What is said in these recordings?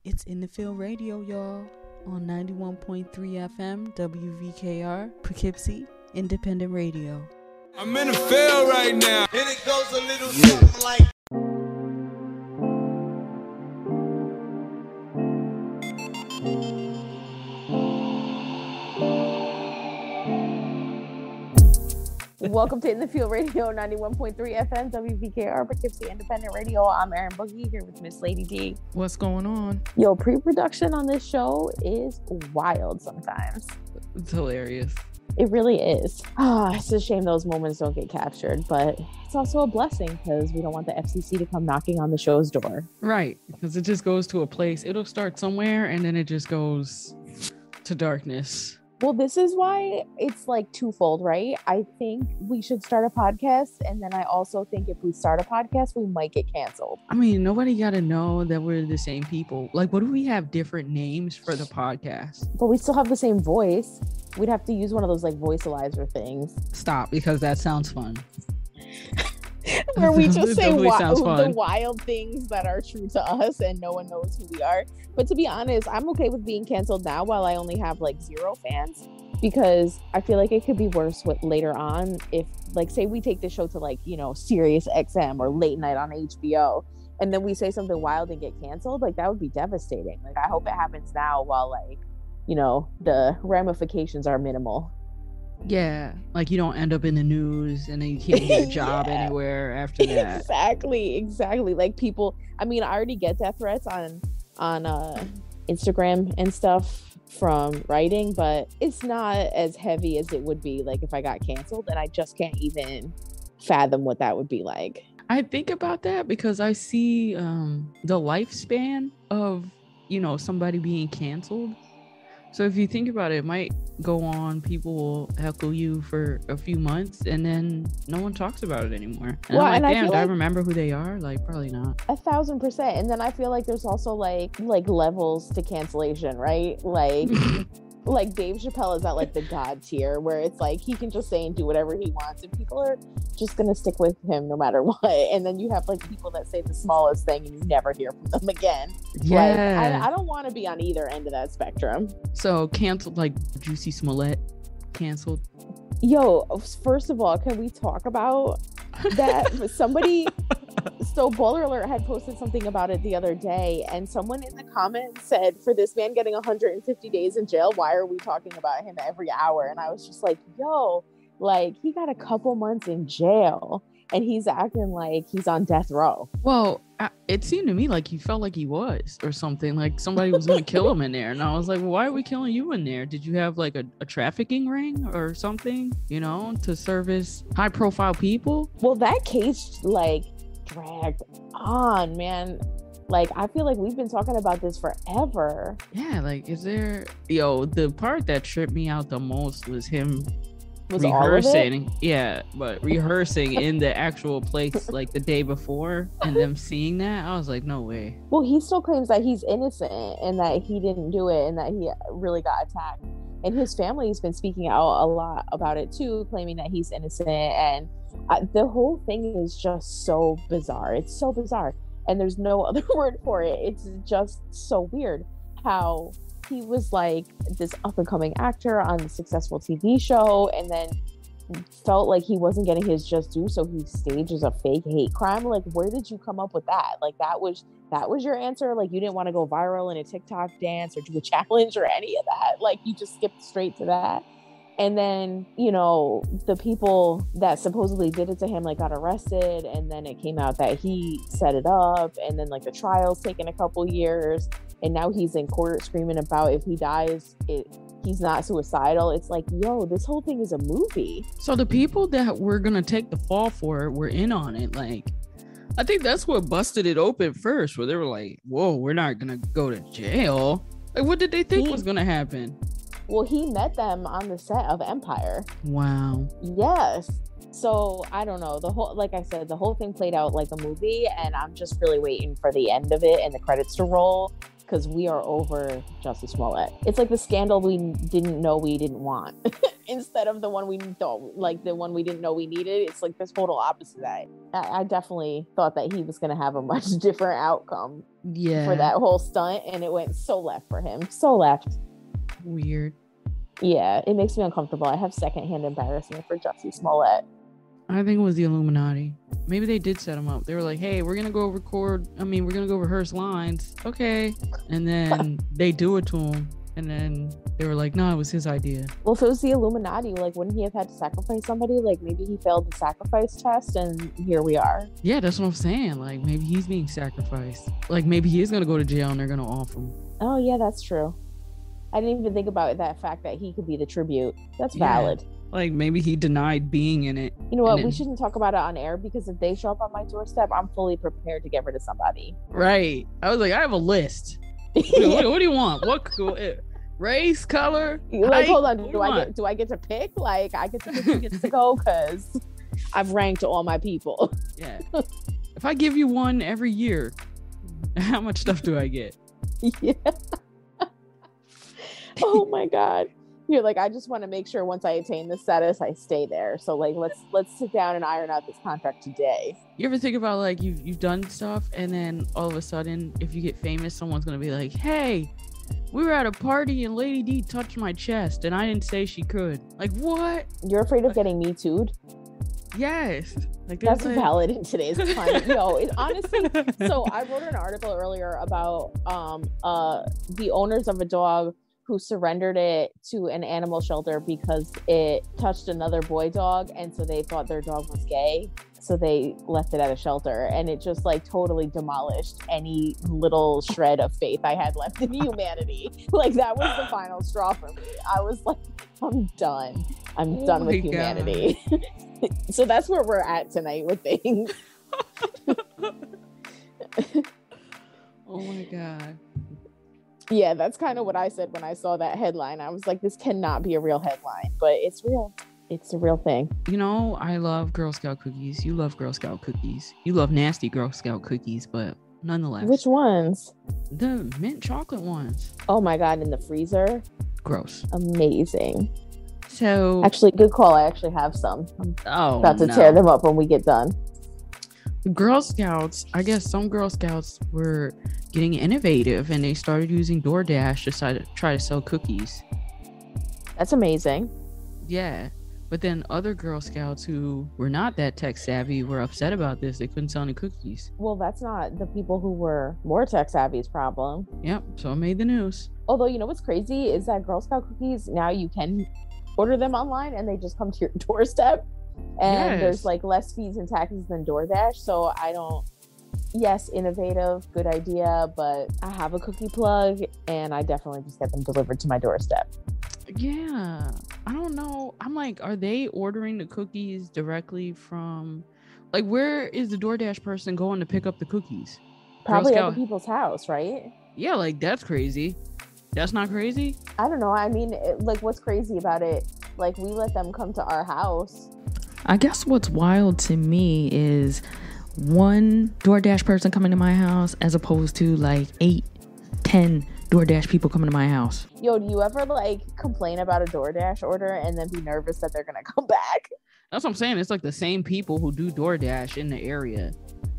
It's In the Field Radio, y'all, on 91.3 FM, WVKR, Poughkeepsie, Independent Radio. I'm in the field right now, and it goes a little something like... Welcome to In the Field Radio, 91.3 FM, WVKR, Poughkeepsie Independent Radio. I'm Erin Boogie here with Miss Lady D. What's going on? Yo, pre-production on this show is wild sometimes. It's hilarious. It really is. It's a shame those moments don't get captured, but it's also a blessing because we don't want the FCC to come knocking on the show's door. Right, because it just goes to a place. It'll start somewhere and then it just goes to darkness. Well, this is why it's like twofold, right? I think we should start a podcast. And then I also think if we start a podcast, we might get canceled. I mean, nobody got to know that we're the same people. Like, what do we have different names for the podcast? But we still have the same voice. We'd have to use one of those like voicealizer things. Stop, because that sounds fun. Where we just say the wild things that are true to us and no one knows who we are. But to be honest, I'm okay with being canceled now while I only have like 0 fans, because I feel like it could be worse with later on if, like, say we take the show to like, you know, Sirius XM or late night on HBO, and then we say something wild and get canceled. Like, that would be devastating. Like, I hope it happens now while, like, you know, the ramifications are minimal. Yeah, like you don't end up in the news and then you can't get a job anywhere after that. Exactly. Like, people, I mean, I already get death threats on Instagram and stuff from writing, but it's not as heavy as it would be like if I got canceled, and I just can't even fathom what that would be like. I think about that because I see the lifespan of, you know, somebody being canceled. So if you think about it, it might go on, people will heckle you for a few months and then no one talks about it anymore. And well, I'm like, damn, do I remember who they are? Like, probably not. 1,000%. And then I feel like there's also like levels to cancellation, right? Like like Dave Chappelle is at like the God tier where it's like he can just say and do whatever he wants and people are just gonna stick with him no matter what. And then you have like people that say the smallest thing and you never hear from them again. Yeah, like, I don't want to be on either end of that spectrum. So canceled, like Jussie Smollett canceled. Yo, first of all, can we talk about that? Somebody, so Baller Alert had posted something about it the other day, and someone in the comments said, for this man getting 150 days in jail, why are we talking about him every hour? And I was just like, yo, like, he got a couple months in jail and he's acting like he's on death row. Well, it seemed to me like he felt like he was, or something, like somebody was going to kill him in there. And I was like, well, why are we killing you in there? Did you have like a trafficking ring or something, you know, to service high profile people? Well, that case like dragged on, man. Like, I feel like we've been talking about this forever. Yeah, like, is there, the part that tripped me out the most was him rehearsing. Yeah, but rehearsing in the actual place like the day before, and them seeing that, I was like, no way. Well, he still claims that he's innocent and that he didn't do it and that he really got attacked. And his family's been speaking out a lot about it too, claiming that he's innocent. And the whole thing is just so bizarre. It's so bizarre. And there's no other word for it. It's just so weird how he was like this up-and-coming actor on a successful TV show, and then felt like he wasn't getting his just due, so he stages a fake hate crime. Like, where did you come up with that? Like, that was your answer? Like, you didn't want to go viral in a TikTok dance or do a challenge or any of that? Like, you just skipped straight to that? And then, the people that supposedly did it to him, like, got arrested, and then it came out that he set it up, and then, like, the trial's taken a couple years, and now he's in court screaming about if he dies, he's not suicidal. It's like, yo, this whole thing is a movie. So the people that were gonna take the fall for it were in on it. Like, I think that's what busted it open first, where they were like, whoa, we're not gonna go to jail. Like, what did they think was gonna happen? Well, he met them on the set of Empire. Wow. Yes. So I don't know. Like I said, the whole thing played out like a movie, and I'm just really waiting for the end of it and the credits to roll. because we are over Jussie Smollett. It's like the scandal we didn't know we didn't want instead of the one we thought, like the one we didn't know we needed. It's like this total opposite of that. I definitely thought that he was going to have a much different outcome for that whole stunt, and it went so left for him. So left. Weird. Yeah, it makes me uncomfortable. I have secondhand embarrassment for Jussie Smollett. I think it was the Illuminati. Maybe they did set him up. They were like, hey, we're going to go rehearse lines. Okay. And then they do it to him. And then they were like, no, it was his idea. Well, if it was the Illuminati, like, wouldn't he have had to sacrifice somebody? Like, maybe he failed the sacrifice test and here we are. Yeah, that's what I'm saying. Like, maybe he's being sacrificed. Like, maybe he is going to go to jail and they're going to off him. Oh, yeah, that's true. I didn't even think about that fact that he could be the tribute. That's valid. Like, maybe he denied being in it. You know what? We shouldn't talk about it on air, because if they show up on my doorstep, I'm fully prepared to get rid of somebody. Right. I was like, I have a list. What do you want? What race, color? Like, height? hold on. Do I get to pick? Like, I get to pick who gets to go, because I've ranked all my people. Yeah. If I give you one every year, how much stuff do I get? Yeah. Oh my God. You're like, I just want to make sure once I attain this status, I stay there. So like, let's sit down and iron out this contract today. You ever think about like you've done stuff, and then all of a sudden, if you get famous, someone's gonna be like, hey, we were at a party and Lady D touched my chest and I didn't say she could. Like, what? You're afraid of getting Me Too'd? Yes. Like, that's valid in today's climate. Honestly, so I wrote an article earlier about the owners of a dog who surrendered it to an animal shelter because it touched another boy dog, and so they thought their dog was gay, so they left it at a shelter, and it just like totally demolished any little shred of faith I had left in humanity. Like, that was the final straw for me. I was like, I'm done with humanity. So that's where we're at tonight with things. Oh my God. Yeah, that's kind of what I said when I saw that headline. I was like, this cannot be a real headline, but it's real. It's a real thing. You know, I love Girl Scout cookies. You love Girl Scout cookies. You love nasty Girl Scout cookies, but nonetheless. Which ones? The mint chocolate ones. Oh my God, in the freezer? Gross. Amazing. So actually, good call. I actually have some. I'm about to tear them up when we get done. Girl Scouts, I guess some Girl Scouts were getting innovative and they started using DoorDash to try to sell cookies. That's amazing. Yeah. But then other Girl Scouts who were not that tech savvy were upset about this. They couldn't sell any cookies. Well, that's not the people who were more tech savvy's problem. Yep. So it made the news. Although, you know what's crazy is that Girl Scout cookies, now you can order them online and they just come to your doorstep. And there's like less fees and taxes than DoorDash. So yes, innovative, good idea, but I have a cookie plug and I definitely just get them delivered to my doorstep. Yeah, I don't know. I'm like, are they ordering the cookies directly from, like, where is the DoorDash person going to pick up the cookies? Probably at the people's house, right? Yeah, like, that's crazy. That's not crazy? I don't know. I mean, like, what's crazy about it? Like, we let them come to our house. I guess what's wild to me is one DoorDash person coming to my house as opposed to like 8-10 DoorDash people coming to my house. Yo, do you ever like complain about a DoorDash order and then be nervous that they're gonna come back? That's what I'm saying. It's like the same people who do DoorDash in the area.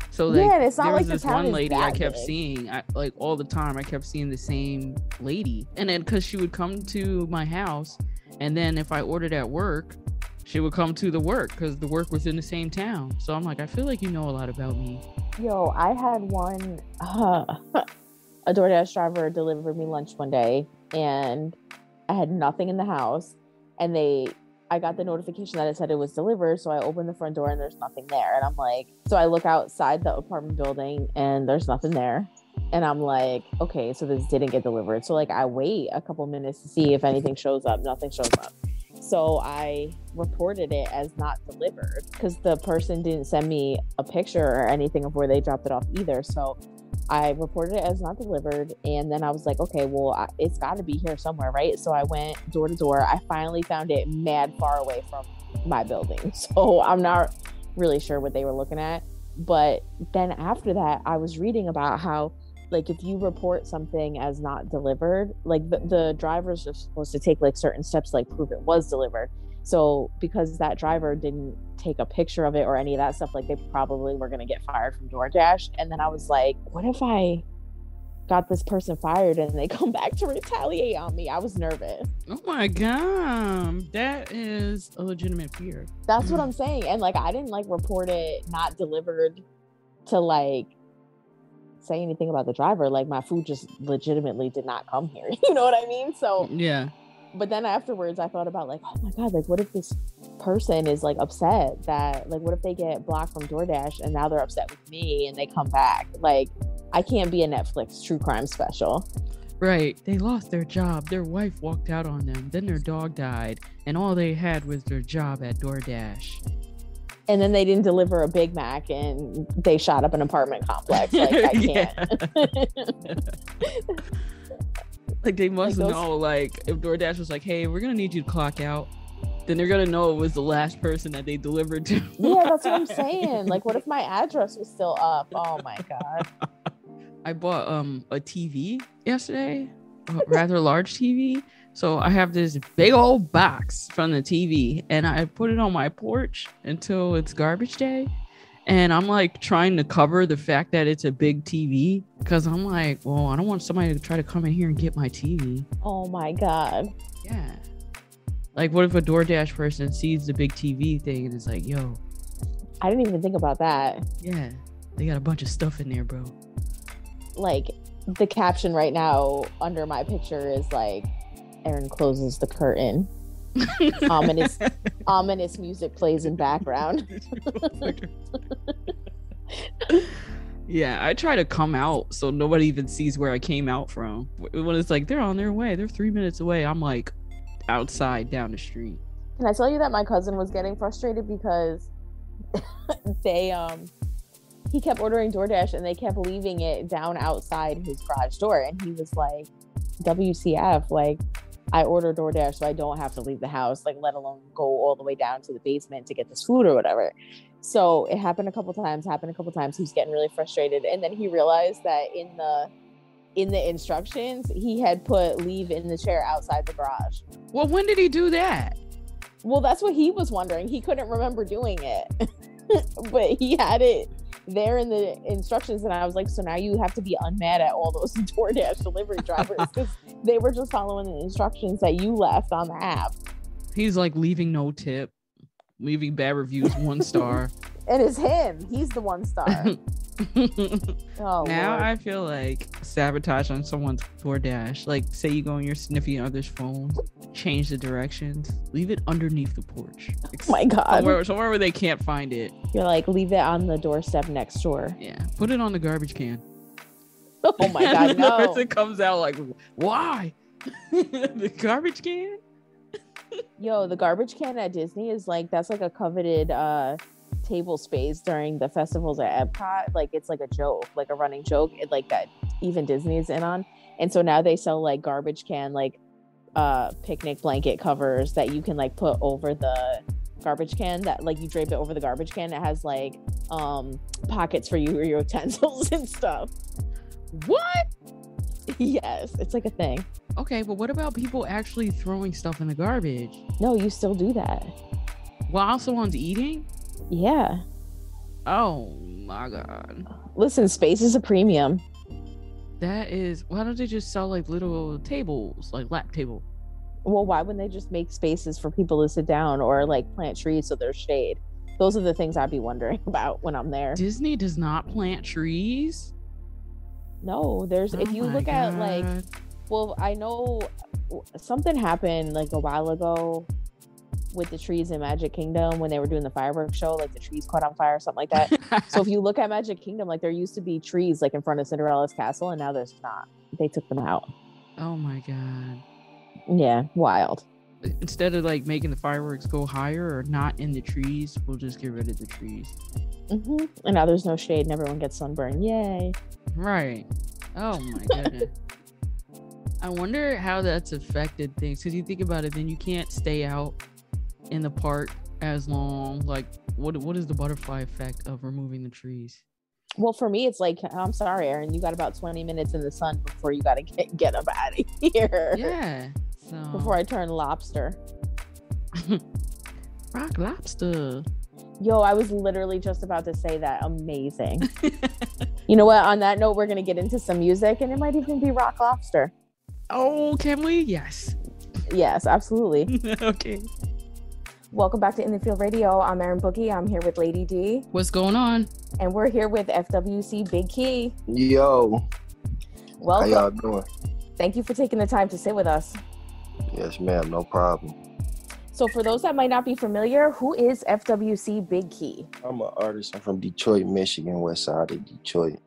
So like, yeah, it's not there like was this the one lady I kept big. seeing, like all the time. I kept seeing the same lady, and then because she would come to my house, and then if I ordered at work, she would come to the work because the work was in the same town. So I'm like, I feel like you know a lot about me. Yo, I had one, a DoorDash driver delivered me lunch one day and I had nothing in the house, and I got the notification that it said it was delivered. So I opened the front door and there's nothing there. And I'm like, so I look outside the apartment building and there's nothing there. And I'm like, okay, so this didn't get delivered. So like, I wait a couple minutes to see if anything shows up. Nothing shows up. So I reported it as not delivered because the person didn't send me a picture or anything of where they dropped it off either. So I reported it as not delivered. And then I was like, okay, well, it's got to be here somewhere, right? So I went door to door. I finally found it mad far away from my building. So I'm not really sure what they were looking at. But then after that, I was reading about how like if you report something as not delivered, like the drivers are supposed to take like certain steps to like prove it was delivered. So because that driver didn't take a picture of it or any of that stuff, like they probably were going to get fired from DoorDash. And then I was like, what if I got this person fired and they come back to retaliate on me? I was nervous. Oh my God, that is a legitimate fear. That's what I'm saying. And like I didn't like report it not delivered to like say anything about the driver. Like my food just legitimately did not come here. You know what I mean? So yeah. But then afterwards I thought about like, oh my God, like what if this person is like upset that like what if they get blocked from DoorDash and now they're upset with me and they come back? Like I can't be a Netflix true crime special. Right. They lost their job. Their wife walked out on them. Then their dog died. And all they had was their job at DoorDash. And then they didn't deliver a Big Mac and they shot up an apartment complex. Like I can't. Like they must know, like if DoorDash was like, hey, we're gonna need you to clock out, then they're gonna know it was the last person that they delivered to. Yeah, that's what I'm saying. Like what if my address was still up? Oh my God. I bought a TV yesterday, a rather large TV. So I have this big old box from the TV and I put it on my porch until it's garbage day. And I'm like trying to cover the fact that it's a big TV because I'm like, well, I don't want somebody to try to come in here and get my TV. Oh my God. Yeah. Like what if a DoorDash person sees the big TV thing and is like, yo. I didn't even think about that. Yeah. They got a bunch of stuff in there, bro. Like the caption right now under my picture is like, Erin closes the curtain. Ominous music plays in background. Yeah, I try to come out so nobody even sees where I came out from. When it's like they're on their way, they're 3 minutes away, I'm like outside down the street. Can I tell you that my cousin was getting frustrated because he kept ordering DoorDash and they kept leaving it down outside his garage door, and he was like, WCF, like I order DoorDash so I don't have to leave the house, like let alone go all the way down to the basement to get this food or whatever. So it happened a couple times. He was getting really frustrated. And then he realized that in the instructions, he had put leave in the chair outside the garage. Well, when did he do that? Well, that's what he was wondering. He couldn't remember doing it, but he had it there in the instructions. And I was like, so now you have to be unmad at all those DoorDash delivery drivers because they were just following the instructions that you left on the app. He's like leaving no tip, leaving bad reviews, 1 star. And it's him. He's the 1 star. Oh, now Lord. I feel like sabotage on someone's DoorDash. Like, say you go on your sniffy other's phone, change the directions, leave it underneath the porch. Like, oh my God. Somewhere where they can't find it. You're like, leave it on the doorstep next door. Yeah, put it on the garbage can. Oh my God, no. The person comes out like, why? The garbage can? Yo, the garbage can at Disney is like, that's like a coveted table space during the festivals at Epcot. Like it's like a joke, like a running joke, like that even Disney is in on. And so now they sell like garbage can, like picnic blanket covers that you can like put over the garbage can, that like you drape it over the garbage can. It has like pockets for you or your utensils and stuff. What? Yes, it's like a thing. Okay, but what about people actually throwing stuff in the garbage? No, you still do that while someone's eating? Yeah. Oh my God. Listen, space is a premium. That is, why don't they just sell like little tables, like lap table? Well, why wouldn't they just make spaces for people to sit down or like plant trees so there's shade? Those are the things I'd be wondering about when I'm there. Disney does not plant trees? No, there's, if you look at like, well, I know something happened like a while ago with the trees in Magic Kingdom when they were doing the fireworks show, like the trees caught on fire or something like that. So if you look at Magic Kingdom, like there used to be trees like in front of Cinderella's castle, and now there's not. They took them out. Oh my God. Yeah, wild. Instead of like making the fireworks go higher or not in the trees, we'll just get rid of the trees. Mm-hmm. And now there's no shade and everyone gets sunburned. Yay. Right. Oh my goodness. I wonder how that's affected things, because you think about it, then you can't stay out in the park as long. Like what is the butterfly effect of removing the trees? Well, for me, it's like, I'm sorry, Erin, you got about 20 minutes in the sun before you got to get up out of here. Yeah. So Before I turn lobster. rock lobster. Yo, I was literally just about to say that. Amazing. You know what? On that note, we're going to get into some music, and it might even be rock lobster. Oh, can we? Yes. Yes, absolutely. Okay. Welcome back to In the Field Radio. I'm Erin Boogie. I'm here with Lady D. What's going on? And we're here with FWC Big Key. Yo. Welcome. How y'all doing? Thank you for taking the time to sit with us. Yes, ma'am. No problem. So for those that might not be familiar, who is FWC Big Key? I'm an artist. I'm from Detroit, Michigan, west side of Detroit.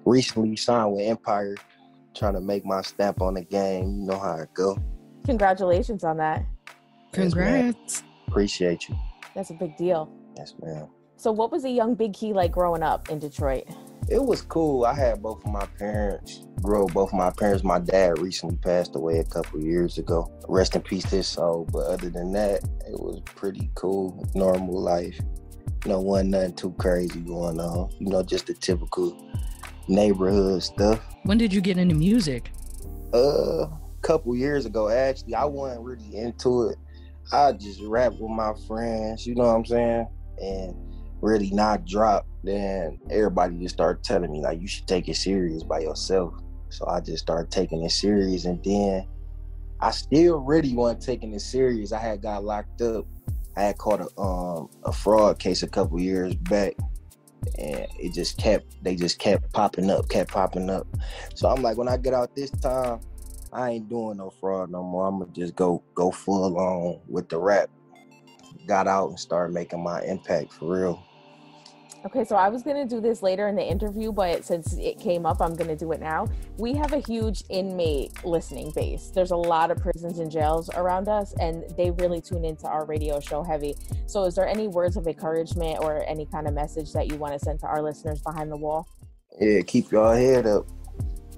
Recently signed with Empire, trying to make my stamp on the game. You know how it go. Congratulations on that. Congrats. Appreciate you. That's a big deal. Yes, ma'am. So what was a young Big Key like growing up in Detroit? It was cool. I had both of my parents. Grew up both of my parents. My dad recently passed away a couple years ago. Rest in peace, his soul. But other than that, it was pretty cool. Normal life. You know, wasn't nothing too crazy going on. You know, just the typical neighborhood stuff. When did you get into music? Couple years ago, actually. I wasn't really into it. I just rap with my friends, you know what I'm saying? And really not drop. Then everybody just started telling me, like, you should take it serious by yourself. So I just started taking it serious. And then I still really wasn't taking it serious. I had got locked up. I had caught a fraud case a couple years back. And they just kept popping up. So I'm like, when I get out this time, I ain't doing no fraud no more. I'm gonna just go full on with the rap. Got out and started making my impact for real. Okay, so I was going to do this later in the interview, but since it came up, I'm going to do it now. We have a huge inmate listening base. There's a lot of prisons and jails around us, and they really tune into our radio show heavy. So is there any words of encouragement or any kind of message that you want to send to our listeners behind the wall? Yeah, keep y'all head up.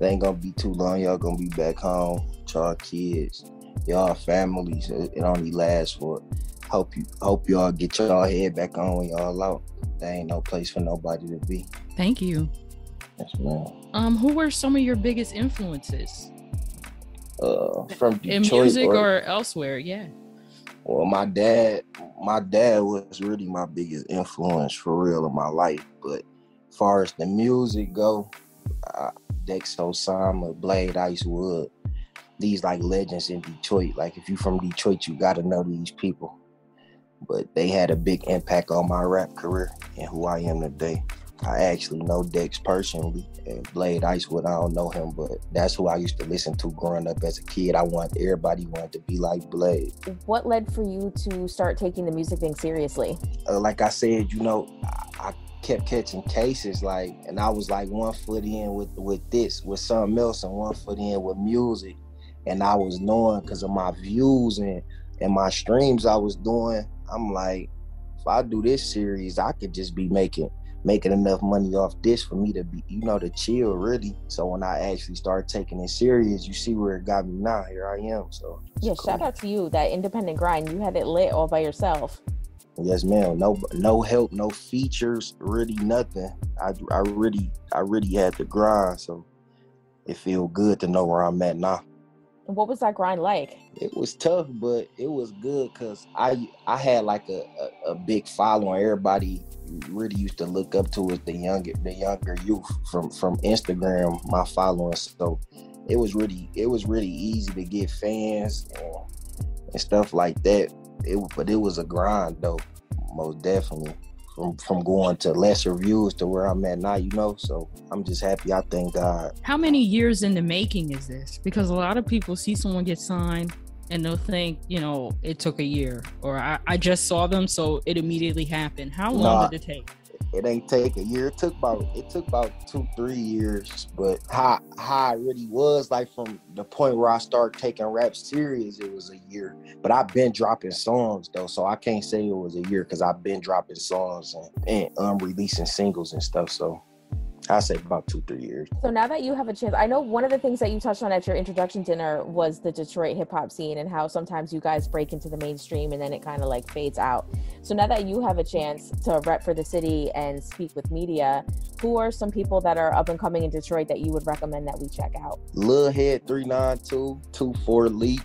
It ain't going to be too long. Y'all going to be back home with y'all kids, y'all families. It only lasts for Hope y'all get y'all head back on when y'all out. There ain't no place for nobody to be. Thank you. Yes, ma'am. Who were some of your biggest influences? From Detroit, in music or elsewhere? Yeah. Well, my dad was really my biggest influence for real in my life. But as far as the music go, Dex Osama, Blade Icewood, these like legends in Detroit. Like if you from Detroit, you gotta know these people. But they had a big impact on my rap career and who I am today. I actually know Dex personally, and Blade Icewood, I don't know him, but that's who I used to listen to growing up as a kid. Everybody wanted to be like Blade. What led for you to start taking the music thing seriously? Like I said, you know, I kept catching cases, like, and I was like 1 foot in with something else and 1 foot in with music. And I was knowing because of my views and my streams I was doing, I'm like, if I do this series, I could just be making enough money off this for me to be, you know, to chill really. So when I actually started taking it serious, you see where it got me now. Here I am. So yeah, cool. Shout out to you, that independent grind. You had it lit all by yourself. Yes, ma'am. No help, no features, really nothing. I really had to grind. So it feel good to know where I'm at now. What was that grind like? It was tough, but it was good because I had like a big following. Everybody really used to look up to it, the younger youth from Instagram, my following. So it was really easy to get fans and stuff like that. But it was a grind though, most definitely. From going to lesser views to where I'm at now, you know, so I'm just happy. I thank God. How many years in the making is this? Because a lot of people see someone get signed and they'll think, you know, it took a year, or I just saw them, so it immediately happened. How long did it take? It ain't take a year. It took about 2-3 years. But how I really was, like from the point where I started taking rap serious, it was a year. But I've been dropping songs though, so I can't say it was a year because I've been dropping songs and releasing singles and stuff. So I say about 2-3 years. So now that you have a chance, I know one of the things that you touched on at your introduction dinner was the Detroit hip hop scene and how sometimes you guys break into the mainstream and then it kind of like fades out. So now that you have a chance to rep for the city and speak with media, who are some people that are up and coming in Detroit that you would recommend that we check out? Lil Head 392, 24 Leak,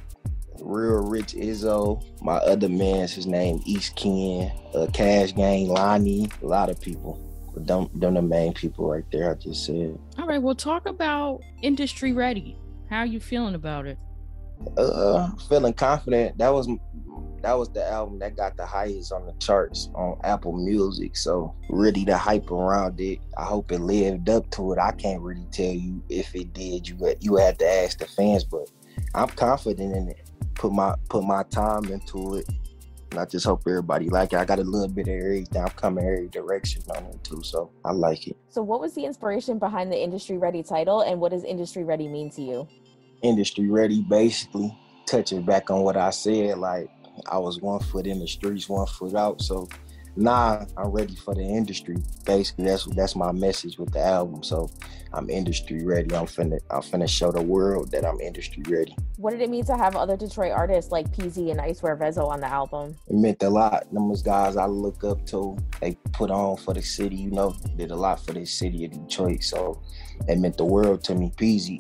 Real Rich Izzo, my other man's his name East Ken, Cash Gang, Lonnie, a lot of people. But them the main people right there I just said. All right, well, talk about Industry Ready. How are you feeling about it? Feeling confident. That was the album that got the highest on the charts on Apple Music. So really the hype around it, I hope it lived up to it. I can't really tell you if it did. You had to ask the fans, but I'm confident in it. Put my time into it. And I just hope everybody like it. I got a little bit of everything. I'm coming every direction on it too, so I like it. So what was the inspiration behind the Industry Ready title, and what does Industry Ready mean to you? Industry Ready, basically touching back on what I said, like I was 1 foot in the streets, 1 foot out. So now I'm ready for the industry. Basically, that's my message with the album. So I'm industry ready. I'm finna show the world that I'm industry ready. What did it mean to have other Detroit artists like PZ and Icewear Vezo on the album? It meant a lot. Them was guys I look up to. They put on for the city, did a lot for the city of Detroit. So it meant the world to me. PZ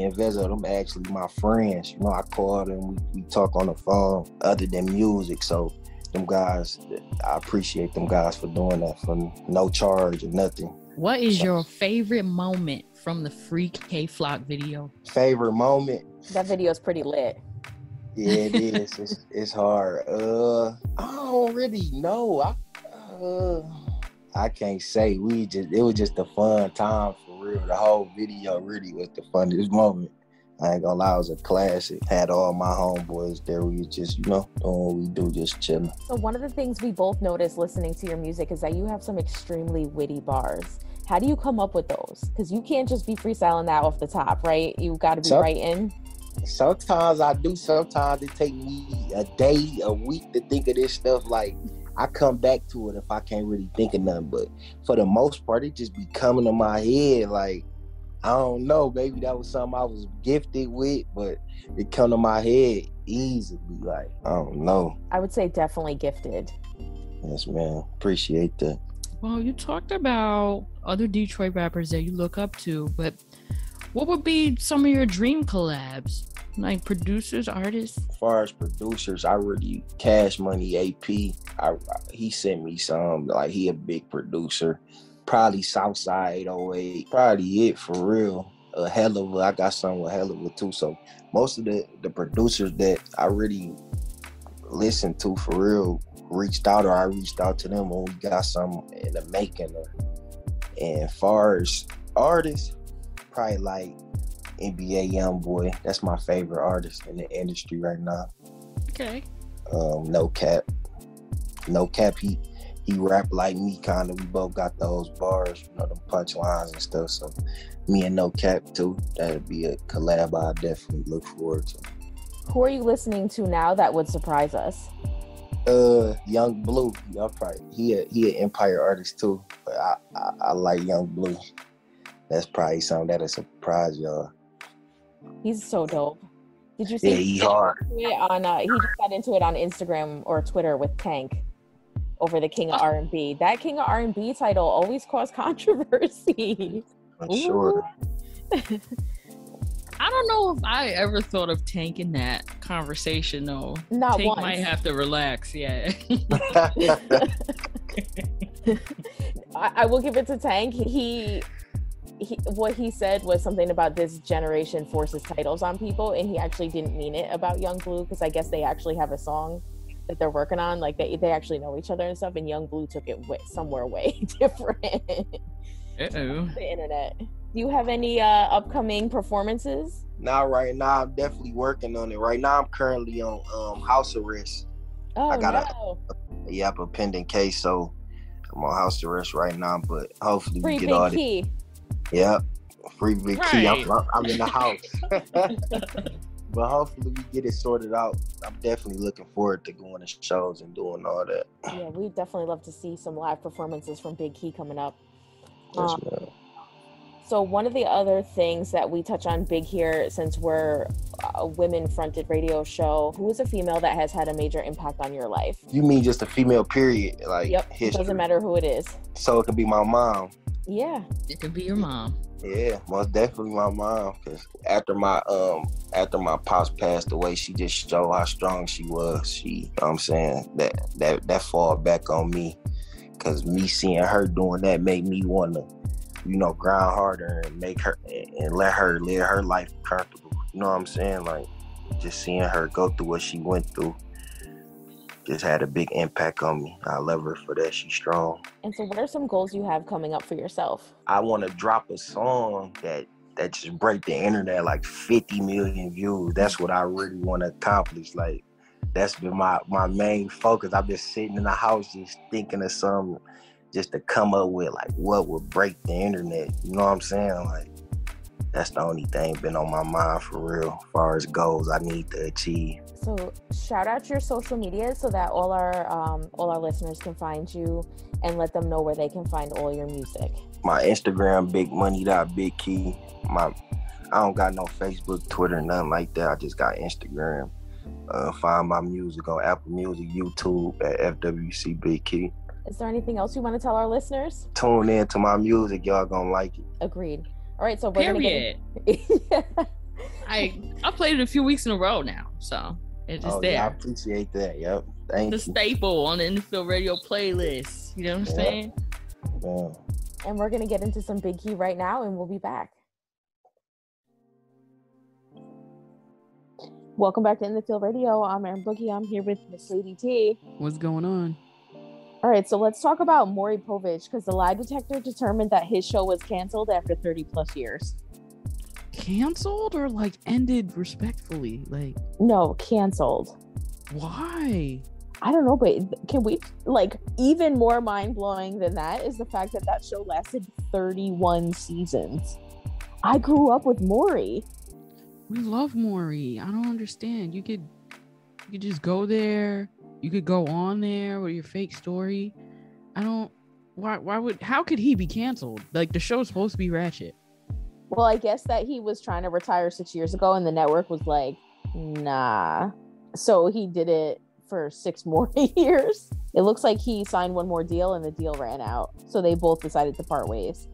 and Vezo, them actually my friends. I call them, we talk on the phone other than music. So them guys, I appreciate them guys for doing that for no charge or nothing. What is your favorite moment from the Free K Flock video? Favorite moment? That video is pretty lit. Yeah, it is. It's hard. I don't really know. I can't say. It was just a fun time for real. The whole video really was the funnest moment. I ain't gonna lie, it was a classic. Had all my homeboys there. We just, doing what we do, just chilling. So one of the things we both noticed listening to your music is that you have some extremely witty bars. How do you come up with those? Because you can't just be freestyling that off the top, right? You got to be writing. Sometimes I do. Sometimes it take me a day, a week to think of this stuff. Like, I come back to it if I can't really think of nothing. But for the most part, it just be coming to my head. Like, I don't know, maybe that was something I was gifted with, but it come to my head easily. Like, I don't know. I would say definitely gifted. Yes, man. Appreciate that. Well, you talked about other Detroit rappers that you look up to, but what would be some of your dream collabs? Like producers, artists? As far as producers, I really, Cash Money AP, he sent me some, like he a big producer. Probably Southside 808. Probably it for real. I got some with Helluva too. So most of the producers that I really listen to for real reached out, or I reached out to them when we got some in the making. And far as artists, probably like NBA Youngboy. That's my favorite artist in the industry right now. Okay. No cap, he rap like me, kind of. We both got those bars, them punchlines and stuff. So me and No Cap too. That'd be a collab I definitely look forward to. Who are you listening to now that would surprise us? Young Blue. Y'all probably he an Empire artist too. But I like Young Blue. That's probably something that'll surprise y'all. He's so dope. Did you see? Yeah, he hard. He just got into it on Instagram or Twitter with Tank over the King of R&B. That King of R&B title always caused controversy. I'm sure. I don't know if I ever thought of Tank in that conversation though. Not Tank once. might have to relax, yeah. I will give it to Tank. He what he said was something about this generation forces titles on people, and he actually didn't mean it about Young Blue, because I guess they actually have a song that they're working on, like they actually know each other and stuff, and Young Blue took it somewhere way different. Uh-oh. The internet. Do you have any upcoming performances? Not right now. I'm definitely working on it. Right now, I'm currently on house arrest. Oh, I got no. a pending case, so I'm on house arrest right now. But hopefully Free we get Big all Key. Yep, free Big Key. Right. I'm in the house. But hopefully we get it sorted out. I'm definitely looking forward to going to shows and doing all that. Yeah, we'd definitely love to see some live performances from Big Key coming up. Yes, man. So one of the other things that we touch on big here, since we're a women-fronted radio show, who is a female that has had a major impact on your life? You mean just a female, period? Like, yep, history. It doesn't matter who it is. So it could be my mom. Yeah. It could be your mom. Yeah, most definitely my mom. Because after my pops passed away, she just showed how strong she was. She, you know what I'm saying, that fall back on me. Because me seeing her doing that made me want to, you know, grind harder and make her and let her live her life comfortable. You know what I'm saying? Like, just seeing her go through what she went through just had a big impact on me. I love her for that. She's strong. And so what are some goals you have coming up for yourself? I want to drop a song that just break the internet, like 50 million views. That's what I really want to accomplish. Like, that's been my main focus. I've been sitting in the house just thinking of something just to come up with, like, what would break the internet. You know what I'm saying? Like, that's the only thing been on my mind for real, as far as goals I need to achieve. So shout out your social media so that all our listeners can find you and let them know where they can find all your music. My Instagram, bigmoney.bigkey. I don't got no Facebook, Twitter, nothing like that. I just got Instagram. Find my music on Apple Music, YouTube at FWC Big Key. Is there anything else you want to tell our listeners? Tune in to my music. Y'all gonna like it. Agreed. All right, so we're Period. Yeah. I played it a few weeks in a row now, so it's just there. Yeah, I appreciate that. Yep. Thank the you. staple on the NFL radio playlist. You know what I'm saying? Yeah. And we're gonna get into some Big Key right now, and we'll be back. Welcome back to In the Field Radio. I'm Erin Boogie. I'm here with Miss Lady T. What's going on? All right, so let's talk about Maury Povich, because the lie detector determined that his show was canceled after 30 plus years. Canceled or like ended respectfully? Like, no, canceled. Why? I don't know, but can we, like, even more mind-blowing than that is the fact that that show lasted 31 seasons. I grew up with Maury. We love Maury. I don't understand. You could just go there. You could go on there with your fake story. How could he be canceled? Like, the show's supposed to be ratchet. Well, I guess that he was trying to retire 6 years ago and the network was like, nah. So he did it for 6 more years. It looks like he signed one more deal and the deal ran out. So they both decided to part ways.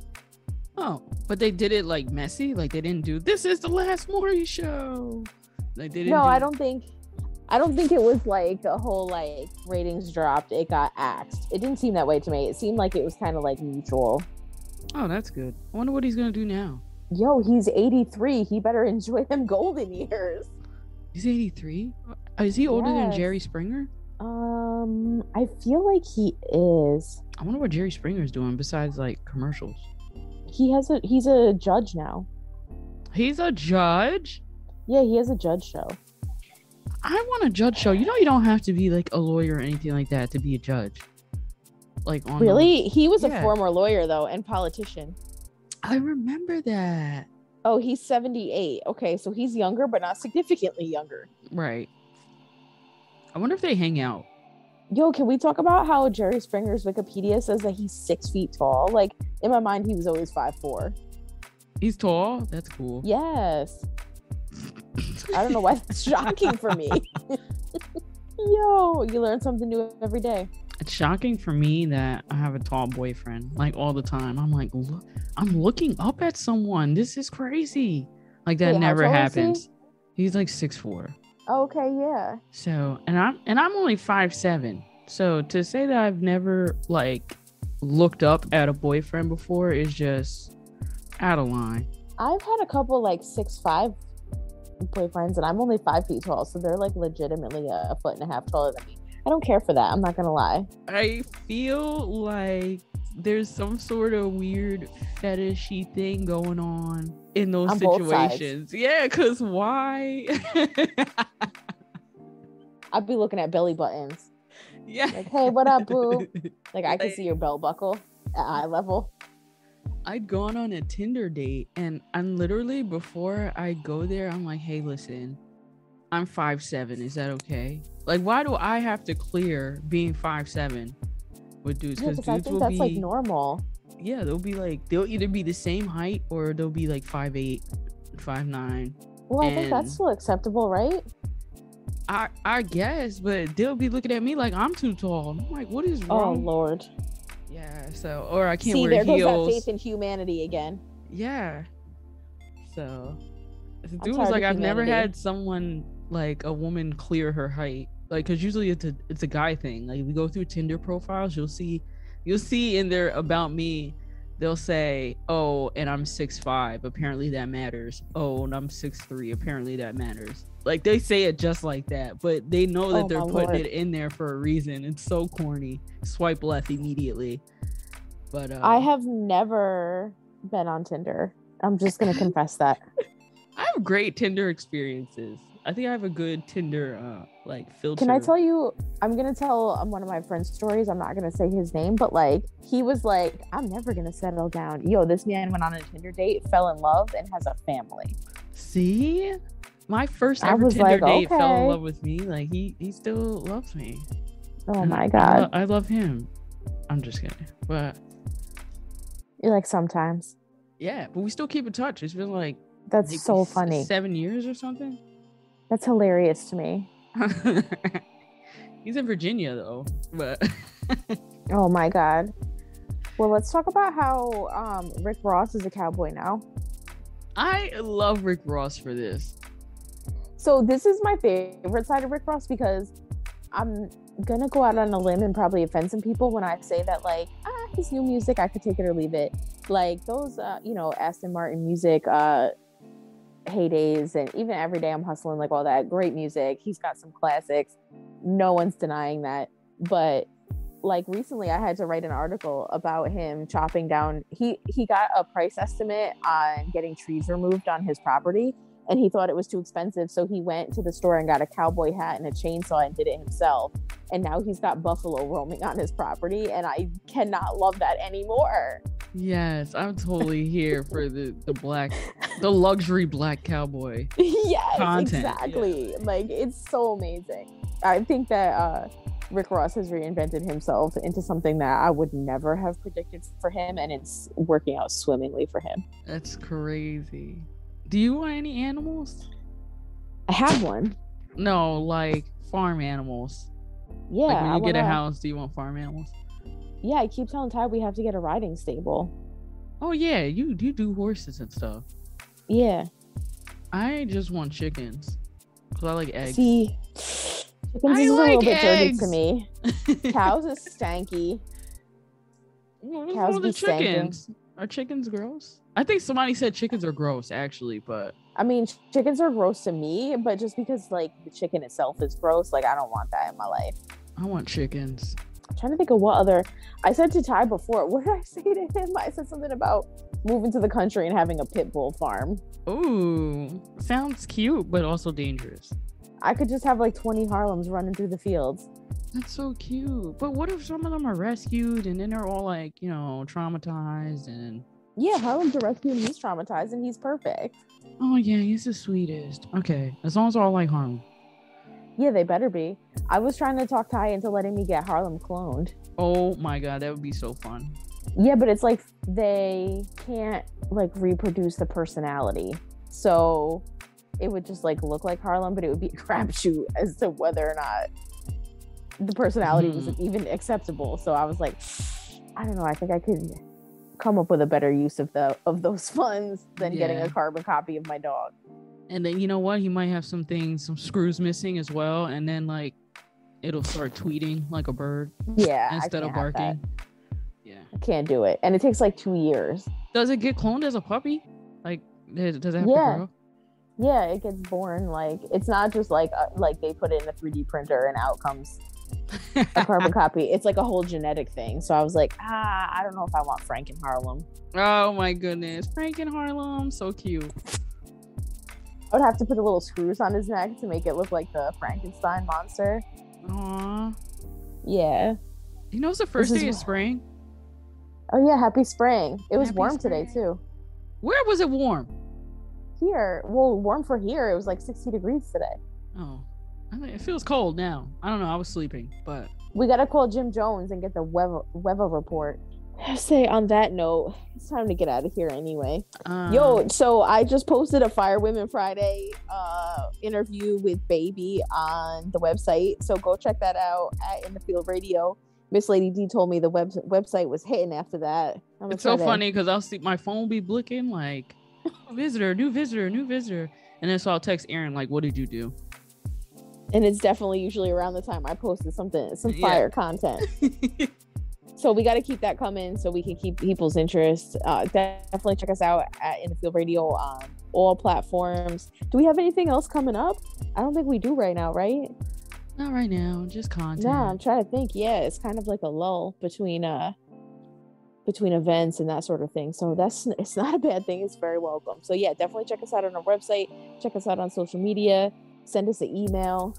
Oh, but they did it like messy? Like, they didn't do, this is the last Maury show. Like, they didn't. No, I don't think it was like a whole like ratings dropped, it got axed. It didn't seem that way to me. It seemed like it was kind of like mutual. Oh, that's good. I wonder what he's gonna do now. Yo, he's 83. He better enjoy them golden years. He's 83? Is he older than Jerry Springer? I feel like he is. I wonder what Jerry Springer's doing besides like commercials. He's a judge now. He's a judge? Yeah, he has a judge show. I want a judge show. You know, you don't have to be like a lawyer or anything like that to be a judge. Like, on really? He was a former lawyer though and politician. I remember that. Oh, he's 78. Okay, so he's younger, but not significantly younger. Right. I wonder if they hang out. Yo, can we talk about how Jerry Springer's Wikipedia says that he's 6 feet tall? Like, in my mind, he was always 5'4". He's tall? That's cool. Yes. I don't know why that's shocking for me. Yo, you learn something new every day. It's shocking for me that I have a tall boyfriend, like, all the time. I'm like, I'm looking up at someone. This is crazy. Like, that never happens. He's like 6'4". Okay, yeah. So, and I'm only 5'7". So to say that I've never like looked up at a boyfriend before is just out of line. I've had a couple like 6'5" boyfriends, and I'm only 5 feet tall, so they're like legitimately a foot and a half taller than me. I don't care for that. I'm not gonna lie. I feel like there's some sort of weird fetishy thing going on in those situations. Yeah, because why? I'd be looking at belly buttons. Yeah. Like, hey, what up, boo? Like, I can see your belt buckle at eye level. I'd gone on a Tinder date, and I'm literally, before I go there, I'm like, hey, listen, I'm 5'7". Is that okay? Like, why do I have to clear being 5'7" with dudes? Because I think that's like normal. yeah, they'll either be the same height or they'll be like 5'8", 5'9". Well, I think that's still acceptable, right? I guess, but they'll be looking at me like I'm too tall. I'm like, what is wrong? Oh Lord. Yeah. So, or I can't See, wear there heels. goes that faith in humanity again. Yeah. So, the I'm dude was tired like, of I've never humanity. had someone like a woman clear her height, like, because usually it's a guy thing. Like, we go through Tinder profiles, you'll see in there about me, they'll say, oh, and I'm 6'5", apparently that matters. Oh, and I'm 6'3", apparently that matters. Like, they say it just like that, but they know that they're putting it in there for a reason. It's so corny. Swipe left immediately. But I have never been on Tinder. I'm just gonna confess that. I have great Tinder experiences. I think I have a good Tinder like filter. Can I tell you? I'm gonna tell one of my friend's stories. I'm not gonna say his name, but like he was like, I'm never gonna settle down. Yo, this man went on a Tinder date, fell in love, and has a family. See, my first ever Tinder date fell in love with me. Like he still loves me. Oh my God. I love him. I'm just kidding, but you're like sometimes. Yeah, but we still keep in touch. It's been like that's so funny. 7 years or something. That's hilarious to me. He's in Virginia though, but oh my God. Well, let's talk about how Rick Ross is a cowboy now. I love Rick Ross for this. So this is my favorite side of Rick Ross because I'm gonna go out on a limb and probably offend some people when I say that like his new music, I could take it or leave it. Like those Aston Martin music heydays, and even Every Day I'm Hustling, like all that great music. He's got some classics, no one's denying that. But like recently I had to write an article about him chopping down, he got a price estimate on getting trees removed on his property, and he thought it was too expensive, so he went to the store and got a cowboy hat and a chainsaw and did it himself. And now he's got buffalo roaming on his property, and I cannot love that anymore. Yes, I'm totally here for the luxury black cowboy. Yes, content. Exactly. Yeah. Like it's so amazing. I think that Rick Ross has reinvented himself into something that I would never have predicted for him, and it's working out swimmingly for him. That's crazy. Do you want any animals? I have one. No, like farm animals. Yeah. Like when you get a house, do you want farm animals? Yeah, I keep telling Ty we have to get a riding stable. Oh yeah, you do horses and stuff. Yeah. I just want chickens because I like eggs. See, chickens is a little bit dirty to me. Cows is stanky. Cows be chickens. Are chickens gross? I think somebody said chickens are gross actually, but I mean, chickens are gross to me, but just because like the chicken itself is gross, like I don't want that in my life. I want chickens. I'm trying to think of what other. I said to Ty before, what did I say to him? I said something about moving to the country and having a pit bull farm. Ooh, sounds cute, but also dangerous. I could just have like 20 Harlems running through the fields. That's so cute. But what if some of them are rescued and then they're all like, traumatized and... Yeah, Harlem's a rescue and he's traumatized and he's perfect. Oh yeah, he's the sweetest. Okay, as long as they're all like Harlem. Yeah, they better be. I was trying to talk Ty into letting me get Harlem cloned. Oh my God, that would be so fun. Yeah, but it's like they can't like reproduce the personality. So it would just like look like Harlem, but it would be a crapshoot as to whether or not the personality was even acceptable. So I was like, I don't know. I think I could come up with a better use of those funds than getting a carbon copy of my dog. And then you know what? He might have some screws missing as well, and then like it'll start tweeting like a bird. Yeah, instead of barking. Yeah, I can't do it, and it takes like 2 years. Does it get cloned as a puppy? Like, does it have to grow? Yeah, it gets born. Like it's not just like they put it in a 3D printer and out comes a carbon copy. It's like a whole genetic thing. So I was like, I don't know if I want Frank in Harlem. Oh my goodness, Frank in Harlem, so cute. I would have to put the little screws on his neck to make it look like the Frankenstein monster. Aww. Yeah. It's the first day of spring. Oh yeah, happy spring. It was happy warm spring. today too. Where was it warm? Here. Well, warm for here. It was like 60 degrees today. Oh. It feels cold now. I don't know. I was sleeping, but... We got to call Jim Jones and get the weather report. say on that note, it's time to get out of here anyway. Yo, so I just posted a Fire Women Friday interview with Baby on the website, so go check that out at In the Field Radio. Miss Lady D told me the website was hitting after that. It's so funny because I'll see my phone be blinking like new visitor, and then so I'll text Erin like, what did you do? And it's definitely usually around the time I posted some fire content. So we got to keep that coming so we can keep people's interest. Definitely check us out at In the Field Radio on all platforms. Do we have anything else coming up? I don't think we do right now, right? Not right now, just content. No, I'm trying to think. Yeah, it's kind of like a lull between events and that sort of thing. So it's not a bad thing. It's very welcome. So yeah, definitely check us out on our website. Check us out on social media. Send us an email.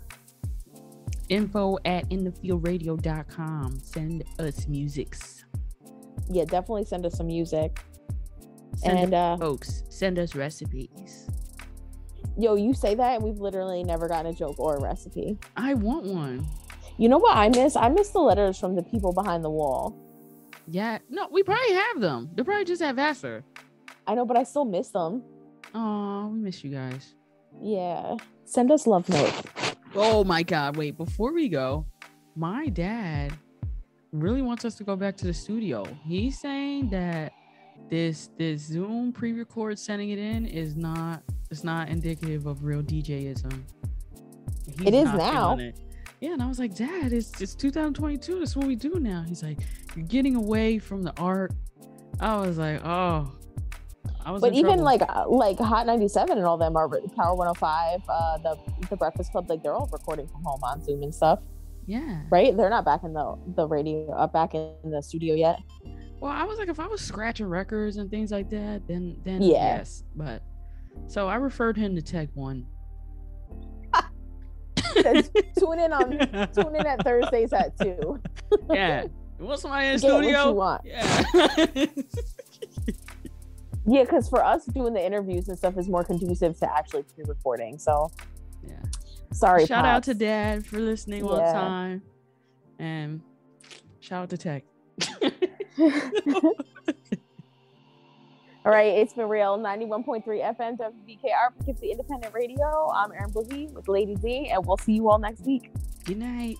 info@inthefieldradio.com. Send us musics. Yeah, definitely send us some music. Folks, send us recipes. Yo, you say that and we've literally never gotten a joke or a recipe. I want one. You know what I miss? I miss the letters from the people behind the wall. Yeah, no, we probably have them. They probably just have faster. I know, but I still miss them. Oh, we miss you guys. Yeah. Send us love notes. Oh my God. Wait, before we go, my dad really wants us to go back to the studio. He's saying that this Zoom pre-record sending it in is not indicative of real DJism. It is now. Yeah, and I was like, Dad, it's 2022. That's what we do now. He's like, you're getting away from the art. I was like, oh. But even like Hot 97 and all them are Power 105, the Breakfast Club, like they're all recording from home on Zoom and stuff. Yeah. Right? They're not back in the radio, back in the studio yet. Well, I was like, if I was scratching records and things like that, then yeah. Yes. But so I referred him to Tech One. Tune in at Thursdays at 2. Yeah. You want somebody in the studio? What you want. Yeah. Yeah, because for us doing the interviews and stuff is more conducive to actually pre-recording. So yeah. Sorry. Shout out to Dad for listening one time. And shout out to Tech. All right, it's been real. 91.3 FM WBKR, Poughkeepsie Independent Radio. I'm Erin Boogie with Lady D, and we'll see you all next week. Good night.